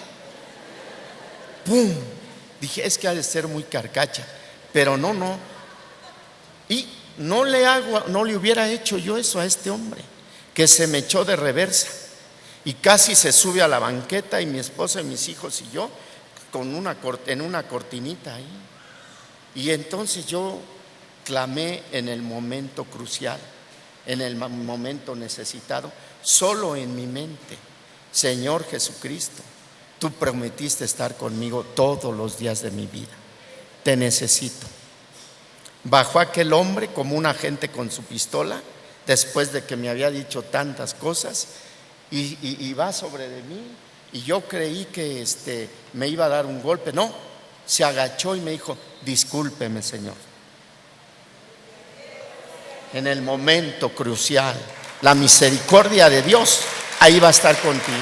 ¡Pum! Dije: es que ha de ser muy carcacha. Pero no. Y no le hubiera hecho yo eso a este hombre, que se me echó de reversa y casi se sube a la banqueta, y mi esposa y mis hijos y yo en una cortinita ahí. Y entonces yo clamé en el momento crucial, en el momento necesitado, solo en mi mente: Señor Jesucristo, tú prometiste estar conmigo todos los días de mi vida, te necesito. Bajó aquel hombre como un agente con su pistola, después de que me había dicho tantas cosas, y va sobre de mí. Y yo creí que me iba a dar un golpe. No, se agachó y me dijo: discúlpeme, señor. En el momento crucial, la misericordia de Dios ahí va a estar contigo.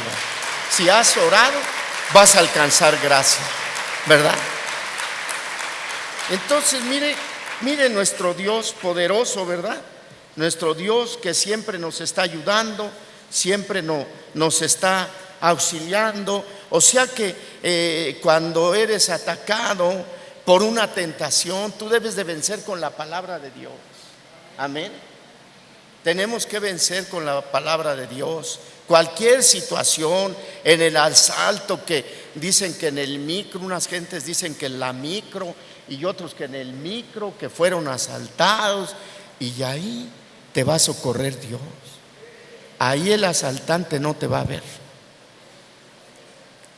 Si has orado, vas a alcanzar gracia, ¿verdad? Entonces, mire nuestro Dios poderoso, ¿verdad? Nuestro Dios que siempre nos está ayudando, siempre nos está auxiliando. O sea que cuando eres atacado por una tentación, tú debes de vencer con la palabra de Dios. Amén. Tenemos que vencer con la palabra de Dios. Cualquier situación, en el asalto, que dicen que en el micro, unas gentes dicen que en la micro y otros que en el micro, que fueron asaltados, y ahí te va a socorrer Dios. Ahí el asaltante no te va a ver,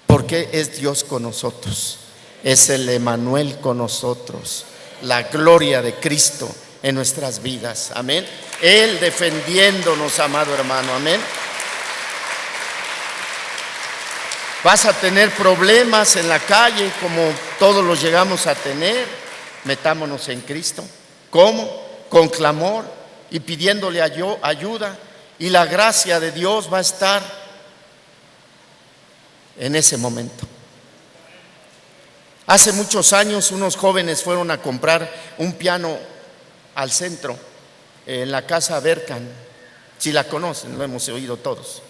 porque es Dios con nosotros, es el Emmanuel con nosotros, la gloria de Cristo en nuestras vidas, amén. Él defendiéndonos, amado hermano, amén. Vas a tener problemas en la calle, como todos los llegamos a tener. Metámonos en Cristo. ¿Cómo? Con clamor y pidiéndole ayuda, y la gracia de Dios va a estar en ese momento. Hace muchos años unos jóvenes fueron a comprar un piano al centro, en la casa Berkan. Si la conocen, lo hemos oído todos.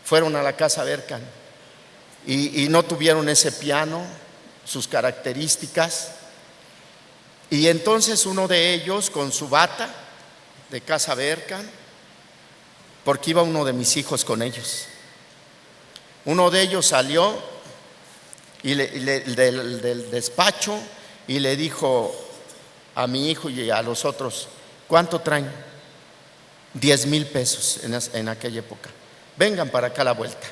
Fueron a la casa Berkan y no tuvieron ese piano, sus características. Y entonces uno de ellos, con su bata de casa Berkan, porque iba uno de mis hijos con ellos, uno de ellos salió del despacho y le dijo a mi hijo y a los otros: ¿cuánto traen? 10,000 pesos en aquella época. Vengan para acá a la vuelta.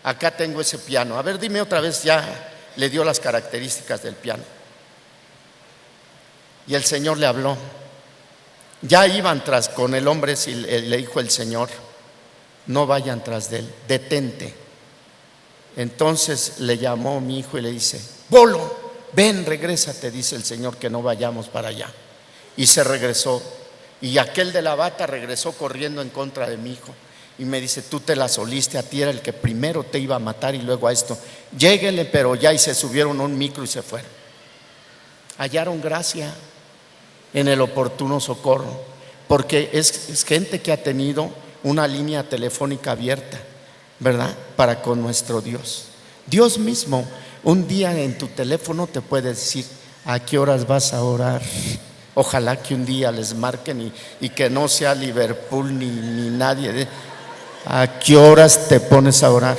Acá tengo ese piano. A ver, dime otra vez. Ya le dio las características del piano. Y el Señor le habló. Ya iban tras con el hombre, y le dijo el Señor: no vayan tras de él, detente. Entonces le llamó mi hijo y le dice: Bolo, ven, regrésate, dice el Señor, que no vayamos para allá. Y se regresó. Y aquel de la bata regresó corriendo en contra de mi hijo y me dice: tú te la soliste, a ti era el que primero te iba a matar y luego a esto. Lléguele, pero ya. Y se subieron a un micro y se fueron. Hallaron gracia en el oportuno socorro, porque es gente que ha tenido una línea telefónica abierta, ¿verdad? Para con nuestro Dios. Dios mismo un día en tu teléfono te puede decir: ¿a qué horas vas a orar? Ojalá que un día les marquen y que no sea Liverpool ni nadie. ¿A qué horas te pones a orar?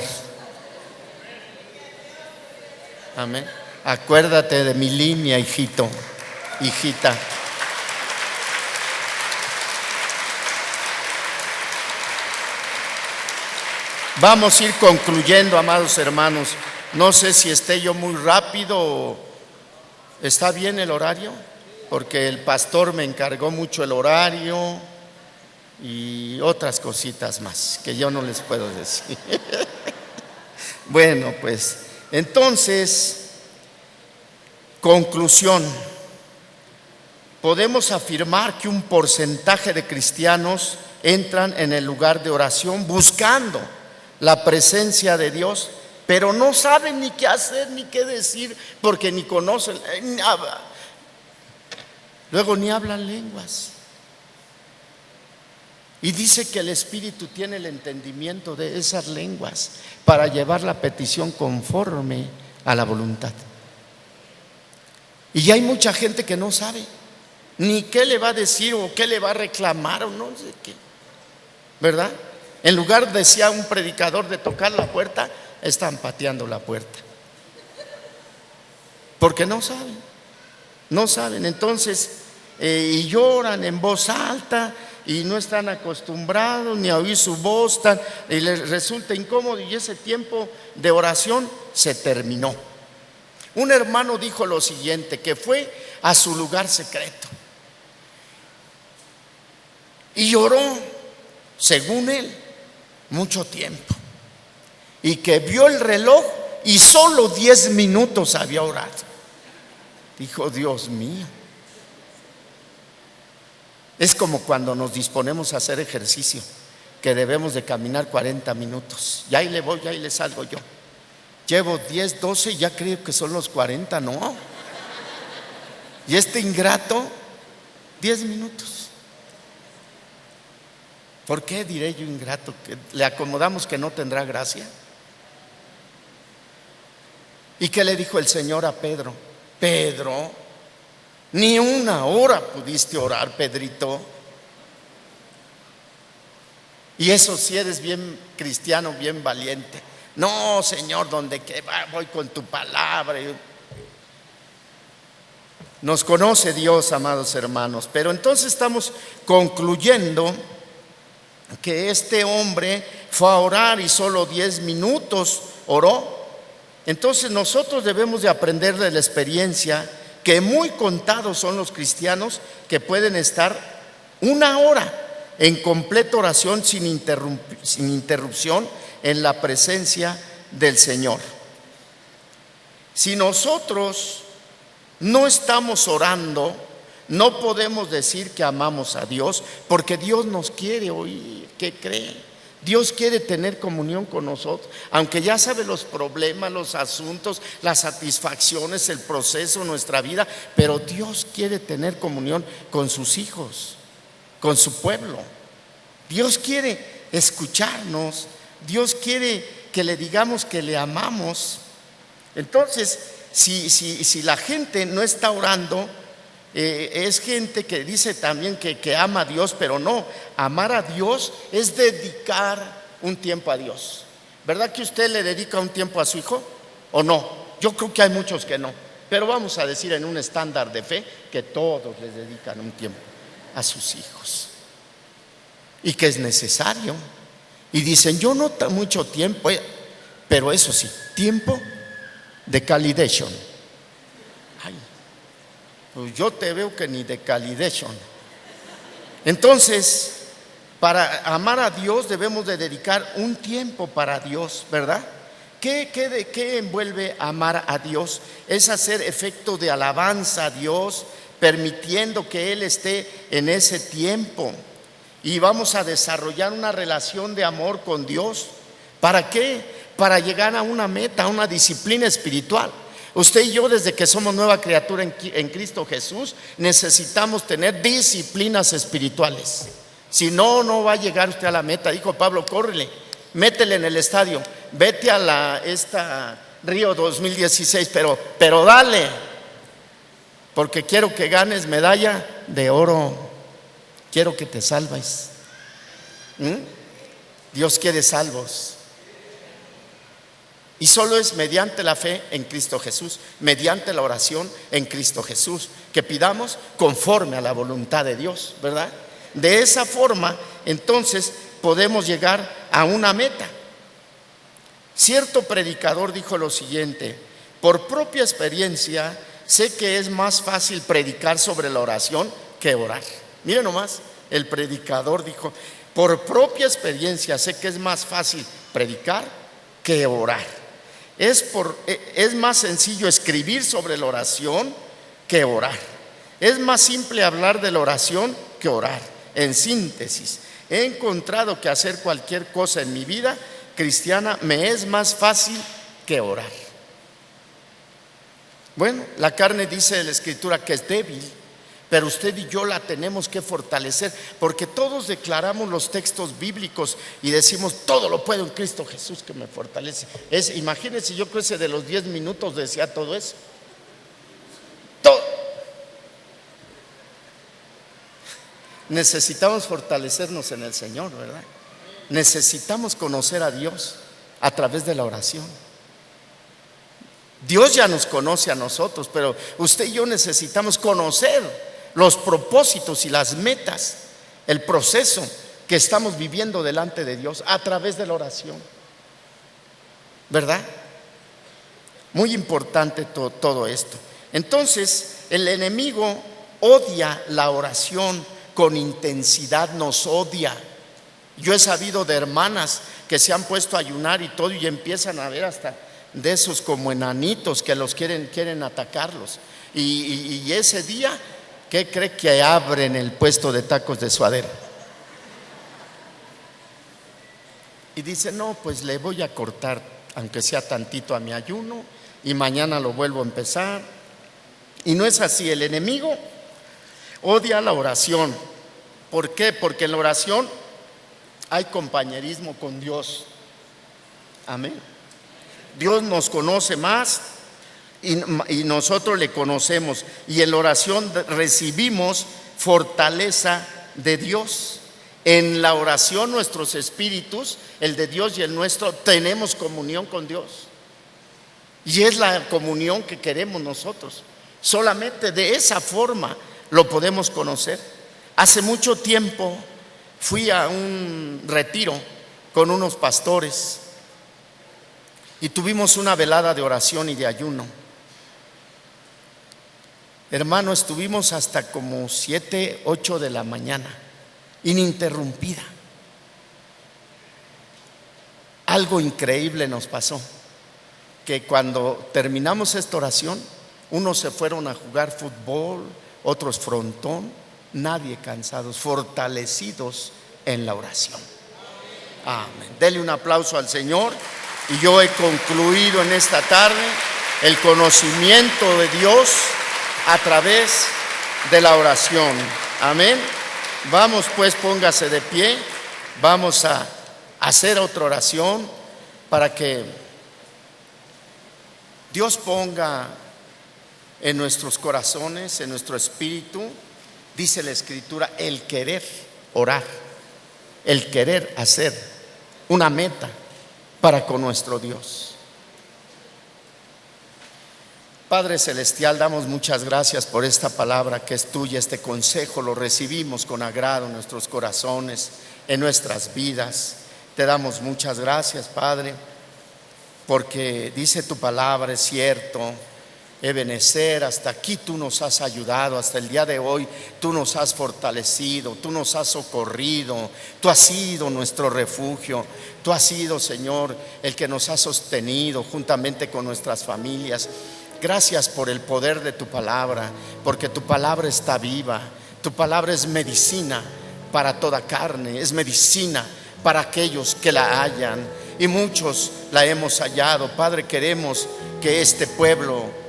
Amén. Acuérdate de mi línea, hijito, hijita. Vamos a ir concluyendo, amados hermanos. No sé si esté yo muy rápido. ¿Está bien el horario? Porque el pastor me encargó mucho el horario y otras cositas más que yo no les puedo decir. Bueno, pues entonces, conclusión. Podemos afirmar que un porcentaje de cristianos entran en el lugar de oración buscando la presencia de Dios, pero no saben ni qué hacer ni qué decir, porque ni conocen nada. Luego ni hablan lenguas. Y dice que el Espíritu tiene el entendimiento de esas lenguas para llevar la petición conforme a la voluntad. Y hay mucha gente que no sabe ni qué le va a decir o qué le va a reclamar o no sé qué, ¿verdad? En lugar, decía un predicador, de tocar la puerta, están pateando la puerta, porque no saben. No saben, entonces, y lloran en voz alta y no están acostumbrados ni a oír su voz, y les resulta incómodo, y ese tiempo de oración se terminó. Un hermano dijo lo siguiente, que fue a su lugar secreto y lloró, según él, mucho tiempo, y que vio el reloj y solo 10 minutos había orado. Dijo: Dios mío. Es como cuando nos disponemos a hacer ejercicio, que debemos de caminar 40 minutos. Y ahí le voy, ahí le salgo yo. Llevo 10, 12 y ya creo que son los 40, ¿no? Y este ingrato, 10 minutos. ¿Por qué diré yo ingrato? ¿Que le acomodamos que no tendrá gracia? ¿Y qué le dijo el Señor a Pedro? Pedro, ni una hora pudiste orar, Pedrito. Y eso sí eres bien cristiano, bien valiente. No, Señor, donde que voy con tu palabra. Nos conoce Dios, amados hermanos. Pero entonces estamos concluyendo que este hombre fue a orar y solo 10 minutos oró. Entonces nosotros debemos de aprender de la experiencia que muy contados son los cristianos que pueden estar 1 hora en completa oración sin interrupción en la presencia del Señor. Si nosotros no estamos orando, no podemos decir que amamos a Dios, porque Dios nos quiere oír. ¿Qué cree? Dios quiere tener comunión con nosotros, aunque ya sabe los problemas, los asuntos, las satisfacciones, el proceso de nuestra vida, pero Dios quiere tener comunión con sus hijos, con su pueblo. Dios quiere escucharnos, Dios quiere que le digamos que le amamos. Entonces, si la gente no está orando, es gente que dice también que ama a Dios, pero no, amar a Dios es dedicar un tiempo a Dios. ¿Verdad que usted le dedica un tiempo a su hijo o no? Yo creo que hay muchos que no, pero vamos a decir en un estándar de fe que todos les dedican un tiempo a sus hijos y que es necesario. Y dicen, yo no mucho tiempo, pero eso sí, tiempo de calidation. Ay, pues yo te veo que ni de calidation. Entonces, para amar a Dios debemos de dedicar un tiempo para Dios, ¿verdad? ¿Qué envuelve amar a Dios? Es hacer efecto de alabanza a Dios, permitiendo que Él esté en ese tiempo. Y vamos a desarrollar una relación de amor con Dios. ¿Para qué? Para llegar a una meta, a una disciplina espiritual. Usted y yo, desde que somos nueva criatura en Cristo Jesús, necesitamos tener disciplinas espirituales. Si no, no va a llegar usted a la meta. Dijo Pablo, córrele, métele en el estadio, vete a esta Río 2016, pero dale, porque quiero que ganes medalla de oro. Quiero que te salves. Dios quiere salvos. Y solo es mediante la fe en Cristo Jesús, mediante la oración en Cristo Jesús, que pidamos conforme a la voluntad de Dios, ¿verdad? De esa forma, entonces, podemos llegar a una meta. Cierto predicador dijo lo siguiente: por propia experiencia, sé que es más fácil predicar sobre la oración que orar. Miren nomás, el predicador dijo, por propia experiencia sé que es más fácil predicar que orar. Es más sencillo escribir sobre la oración que orar. Es más simple hablar de la oración que orar. En síntesis, he encontrado que hacer cualquier cosa en mi vida cristiana me es más fácil que orar. Bueno, la carne, dice la Escritura, que es débil, pero usted y yo la tenemos que fortalecer, porque todos declaramos los textos bíblicos y decimos, todo lo puedo en Cristo Jesús que me fortalece. Imagínense, yo creo que de los 10 minutos decía todo eso. Todo. Necesitamos fortalecernos en el Señor, ¿verdad? Necesitamos conocer a Dios a través de la oración. Dios ya nos conoce a nosotros, pero usted y yo necesitamos conocer los propósitos y las metas, el proceso que estamos viviendo delante de Dios a través de la oración, ¿verdad? Muy importante todo esto. Entonces, el enemigo odia la oración con intensidad, nos odia. Yo he sabido de hermanas que se han puesto a ayunar y todo, y empiezan a ver hasta de esos como enanitos que los quieren atacarlos. Y ese día, ¿qué cree que abren el puesto de tacos de suadero? Y dice, no, pues le voy a cortar, aunque sea tantito, a mi ayuno, y mañana lo vuelvo a empezar. Y no es así. El enemigo odia la oración. ¿Por qué? Porque en la oración hay compañerismo con Dios. Amén. Dios nos conoce más y nosotros le conocemos, y en la oración recibimos fortaleza de Dios. En la oración nuestros espíritus, el de Dios y el nuestro, tenemos comunión con Dios. Y es la comunión que queremos nosotros. Solamente de esa forma lo podemos conocer. Hace mucho tiempo fui a un retiro con unos pastores y tuvimos una velada de oración y de ayuno. Hermano, estuvimos hasta como 7, 8 de la mañana, ininterrumpida. Algo increíble nos pasó, que cuando terminamos esta oración, unos se fueron a jugar fútbol, otros frontón, nadie cansados, fortalecidos en la oración. Amén. Dele un aplauso al Señor. Y yo he concluido en esta tarde el conocimiento de Dios a través de la oración. Amén. Vamos pues, póngase de pie. Vamos a hacer otra oración para que Dios ponga en nuestros corazones, en nuestro espíritu, dice la Escritura, el querer orar, el querer hacer una meta para con nuestro Dios. Padre celestial, damos muchas gracias por esta palabra que es tuya. Este consejo lo recibimos con agrado en nuestros corazones, en nuestras vidas. Te damos muchas gracias, Padre, porque dice tu palabra, es cierto. Ebenezer, hasta aquí tú nos has ayudado, hasta el día de hoy tú nos has fortalecido, tú nos has socorrido, tú has sido nuestro refugio, tú has sido, Señor, el que nos ha sostenido juntamente con nuestras familias. Gracias por el poder de tu palabra, porque tu palabra está viva, tu palabra es medicina para toda carne, es medicina para aquellos que la hallan, y muchos la hemos hallado. Padre, queremos que este pueblo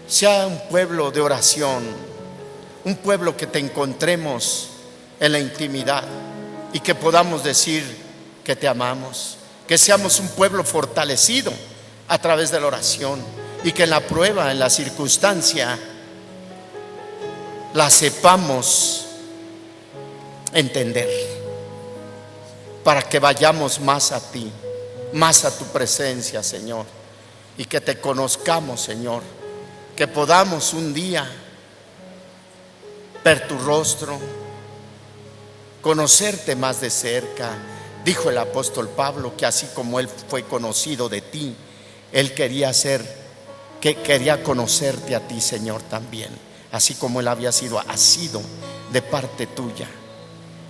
sea un pueblo de oración, un pueblo que te encontremos en la intimidad y que podamos decir que te amamos, que seamos un pueblo fortalecido a través de la oración y que en la prueba, en la circunstancia, la sepamos entender, para que vayamos más a ti, más a tu presencia, Señor, y que te conozcamos, Señor. Que podamos un día ver tu rostro, conocerte más de cerca. Dijo el apóstol Pablo que así como él fue conocido de ti, él quería conocerte a ti, Señor, también. Así como él había sido asido de parte tuya,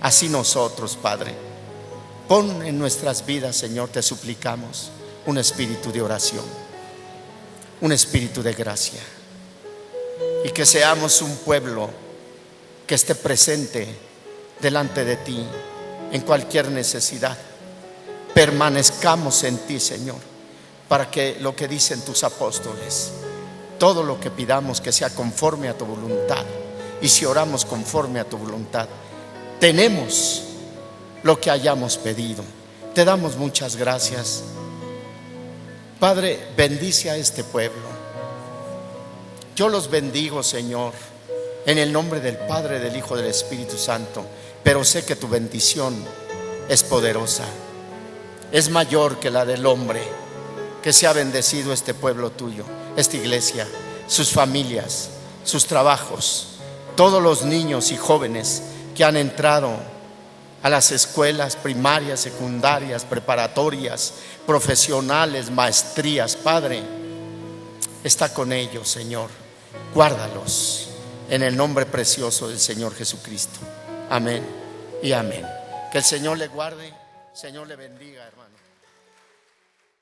así nosotros, Padre, pon en nuestras vidas, Señor, te suplicamos, un espíritu de oración, un espíritu de gracia, y que seamos un pueblo que esté presente delante de ti en cualquier necesidad. Permanezcamos en ti, Señor, para que lo que dicen tus apóstoles, todo lo que pidamos que sea conforme a tu voluntad, y si oramos conforme a tu voluntad, tenemos lo que hayamos pedido. Te damos muchas gracias, Padre. Bendice a este pueblo. Yo los bendigo, Señor, en el nombre del Padre, del Hijo, del Espíritu Santo. Pero sé que tu bendición es poderosa, es mayor que la del hombre. Que sea bendecido este pueblo tuyo, esta iglesia, sus familias, sus trabajos, todos los niños y jóvenes que han entrado a las escuelas primarias, secundarias, preparatorias, profesionales, maestrías. Padre, está con ellos, Señor. Guárdalos en el nombre precioso del Señor Jesucristo. Amén y amén. Que el Señor le guarde, Señor le bendiga, hermano.